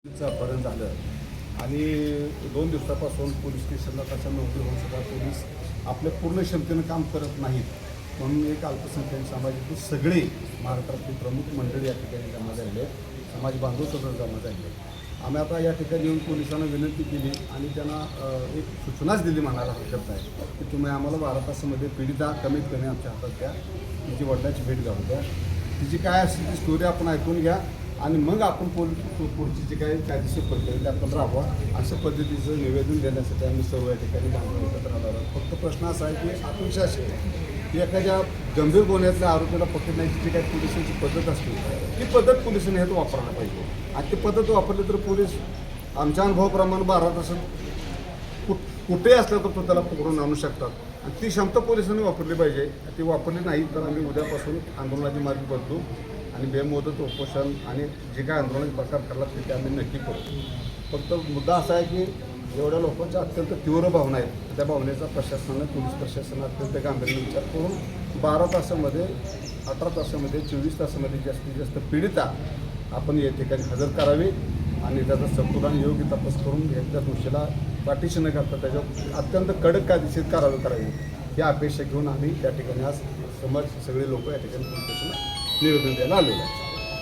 अपहरण झालं आणि 2 दिवसापासून पोलीस स्टेशनला त्याच्या नोंदी होऊन सुद्धा पोलीस आपल्या पूर्ण क्षमतेनं काम करत नाहीत. म्हणून एक अल्पसंख्याक समाजातील सगळे महाराष्ट्रातील प्रमुख मंडळी या ठिकाणी जमा झालेले आहेत. समाज बांधव सुद्धा जमा झालेले आहेत. आम्ही आता या ठिकाणी येऊन पोलिसांना विनंती केली आणि त्यांना एक सूचनाच दिली म्हणायला हरकत नाही की तुम्ही आम्हाला 12 तासामध्ये पीडिता कमीत कमी आमच्या हातात द्या, तिची वडिलांची भेट घालून द्या, तिची काय असेल ती स्टोरी आपण ऐकून घ्या आणि मग आपण पुढची जी काही कायदेशीर प्रक्रिया आपण राबवा अशा पद्धतीचं निवेदन देण्यासाठी आम्ही सर्व या ठिकाणी बांधून एकत्र आलो आहोत. फक्त प्रश्न असा आहे की अपेक्षा अशी आहे की एखाद्या गंभीर गुन्ह्यातल्या आरोपीला पकडण्याची जी काही पोलिसांची पद्धत असते ती पद्धत पोलिसांनी हे वापरायला पाहिजे आणि ती पद्धत वापरली तर पोलीस आमच्या अनुभवाप्रमाणे 12 तासात कुठेही असलं तर तो त्याला पकडून आणू शकतात आणि ती क्षमता पोलिसांनी वापरली पाहिजे. ती वापरली नाही तर आम्ही उद्यापासून आंदोलनाची मार्ग बदलू आणि बेमुदत उपोषण आणि जे काय आंदोलनाचे प्रकार करतात ते आम्ही नक्की करू. फक्त मुद्दा असा आहे की एवढ्या लोकांच्या अत्यंत तीव्र भावना आहेत, त्या भावनेचा प्रशासनानं पोलीस प्रशासनानं अत्यंत गांभीर्याने विचार करून 12 तासामध्ये 18 तासामध्ये 24 तासामध्ये जास्तीत जास्त पीडिता आपण या ठिकाणी हजर करावी आणि त्याचा सखोल आणि योग्य तपास करून त्या दोषीला पाठीशी न घालता त्याच्यावर अत्यंत कडक कायदेशीर कारवाई करावी ही अपेक्षा घेऊन आम्ही त्या ठिकाणी आज समाज सगळे लोक या ठिकाणी पोलीस स्टेशनला निवेदन द्यायला आलेलो आहे.